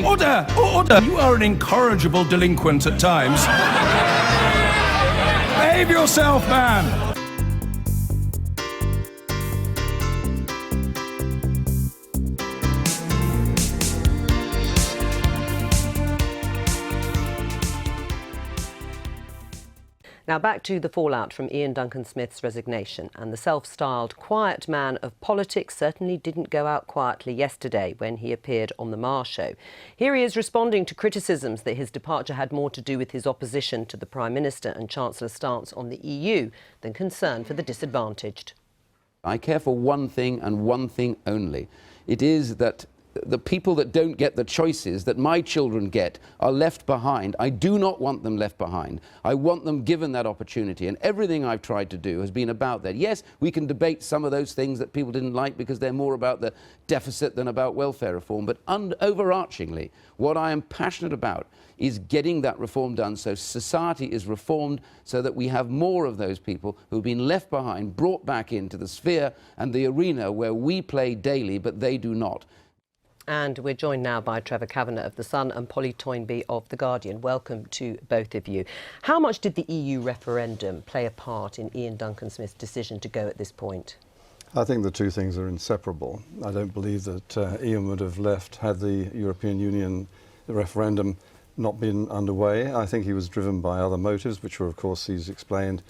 Order! Order! You are an incorrigible delinquent at times. Behave yourself, man! Now back to the fallout from Ian Duncan Smith's resignation, and the self-styled quiet man of politics certainly didn't go out quietly yesterday when he appeared on the Marr show. Here he is responding to criticisms that his departure had more to do with his opposition to the Prime Minister and Chancellor's stance on the EU than concern for the disadvantaged. I care for one thing and one thing only. It is that the people that don't get the choices that my children get are left behind. I do not want them left behind. I want them given that opportunity, and everything I've tried to do has been about that. Yes, we can debate some of those things that people didn't like because they're more about the deficit than about welfare reform, but overarchingly, what I am passionate about is getting that reform done so society is reformed, so that we have more of those people who've been left behind, brought back into the sphere and the arena where we play daily, but they do not. And we're joined now by Trevor Kavanagh of The Sun and Polly Toynbee of The Guardian. Welcome to both of you. How much did the EU referendum play a part in Ian Duncan Smith's decision to go at this point? I think the two things are inseparable. I don't believe that Ian would have left had the European Union referendum not been underway. I think he was driven by other motives, which were, of course, he's explained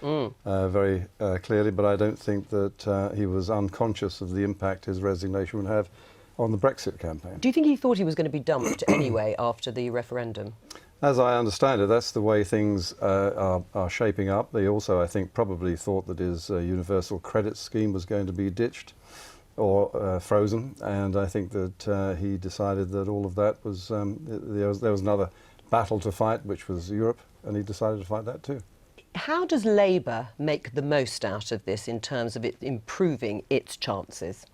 very clearly, but I don't think that he was unconscious of the impact his resignation would have on the Brexit campaign. Do you think he thought he was going to be dumped anyway after the referendum? As I understand it, that's the way things are shaping up. They also, I think, probably thought that his universal credit scheme was going to be ditched or frozen, and I think that he decided that all of that was, there was another battle to fight, which was Europe, and he decided to fight that too. How does Labour make the most out of this in terms of it improving its chances?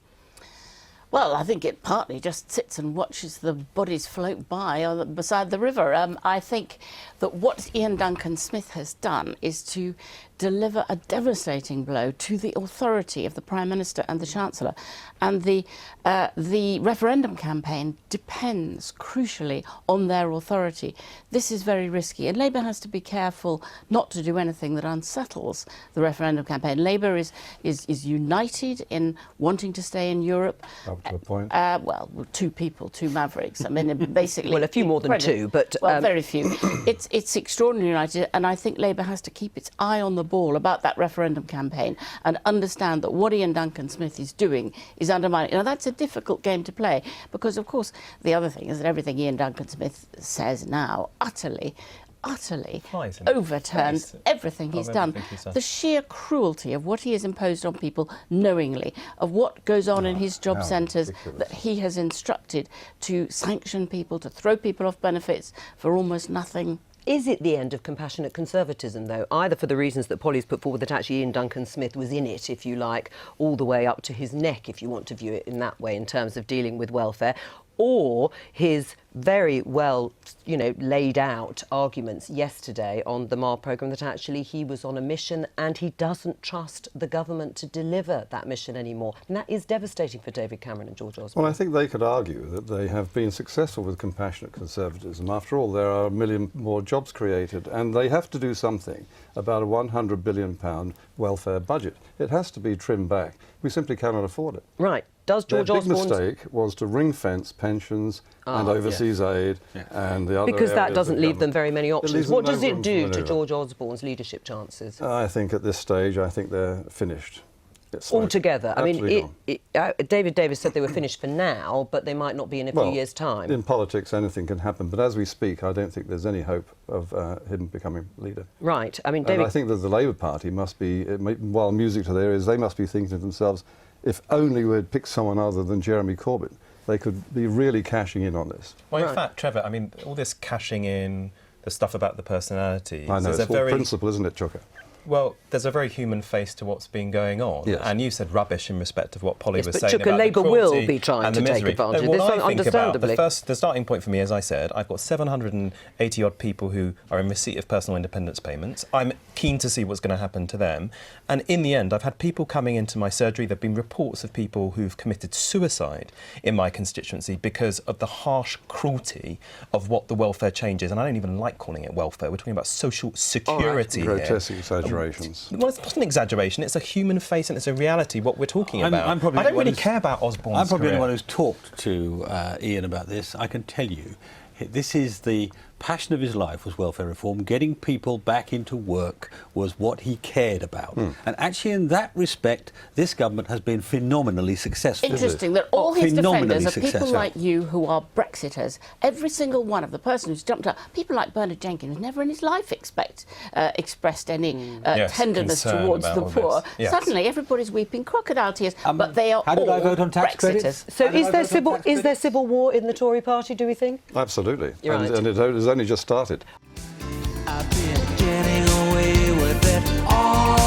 Well, I think it partly just sits and watches the bodies float by beside the river. I think that what Ian Duncan Smith has done is to deliver a devastating blow to the authority of the Prime Minister and the Chancellor. And the referendum campaign depends crucially on their authority. This is very risky, and Labour has to be careful not to do anything that unsettles the referendum campaign. Labour is united in wanting to stay in Europe. Up to a point. Well, two people, two mavericks. I mean, basically... Well, a few more than two, but... Well, very few. It's extraordinarily united, and I think Labour has to keep its eye on the ball about that referendum campaign and understand that what Ian Duncan Smith is doing is undermining. Now, that's a difficult game to play because, of course, the other thing is that everything Ian Duncan Smith says now utterly overturns everything he's done. The sheer cruelty of what he has imposed on people knowingly, of what goes on in his job centres, that he has instructed to sanction people, to throw people off benefits for almost nothing. Is it the end of compassionate conservatism, though, either for the reasons that Polly's put forward, that actually Ian Duncan Smith was in it, if you like, all the way up to his neck, if you want to view it in that way, in terms of dealing with welfare, or his very well, laid out arguments yesterday on the Marr programme that actually he was on a mission and he doesn't trust the government to deliver that mission anymore. And that is devastating for David Cameron and George Osborne. Well, I think they could argue that they have been successful with compassionate conservatism. After all, there are 1 million more jobs created, and they have to do something about a £100 billion welfare budget. It has to be trimmed back. We simply cannot afford it. Right. Does George Osborne's... Their big mistake was to ring-fence pensions and overseas aid and the other because that doesn't leave them very many options. What does it room do for to maneuver. George Osborne's leadership chances? I think at this stage, I think they're finished. Altogether? I mean, gone. David Davis said they were finished for now, but they might not be in a few years' time. In politics, anything can happen. But as we speak, I don't think there's any hope of him becoming leader. Right. I mean, David... And I think that the Labour Party must be, while music to their ears, they must be thinking to themselves, if only we'd picked someone other than Jeremy Corbyn, they could be really cashing in on this. Well, in fact, Trevor, I mean, all this cashing in, the stuff about the personality... I know, it's all principle, isn't it, Chucker? Well, there's a very human face to what's been going on. Yes. And you said rubbish in respect of what Polly Yes, was but saying Chuka, about Labour the cruelty will be trying and to the take misery. advantage. No, what This I one, think about understandably. the starting point for me, as I said, I've got 780-odd people who are in receipt of personal independence payments. I'm keen to see what's going to happen to them. And in the end, I've had people coming into my surgery. There have been reports of people who've committed suicide in my constituency because of the harsh cruelty of what the welfare change is. And I don't even like calling it welfare. We're talking about social security here. Grotesque exaggerations. Well, it's not an exaggeration. It's a human face and it's a reality, what we're talking about. I'm probably I don't the one really who's- care about Osborne's I'm probably career. the one who's talked to Ian about this. I can tell you, this is the passion of his life was welfare reform. Getting people back into work was what he cared about. And actually, in that respect, this government has been phenomenally successful. Interesting that all his Phenomenally defenders are people successful. like you who are Brexiters. Every single one of the person who's jumped up, people like Bernard Jenkins, never in his life expressed any Yes, tenderness concern towards about the all poor. this. Yes. Suddenly, everybody's weeping crocodile tears, but they are how did all I vote on tax Brexiters. credits? So How did I vote on tax is there civil war in the Tory party, do we think? Absolutely. You're right. And it has only just started. I've been getting away with it all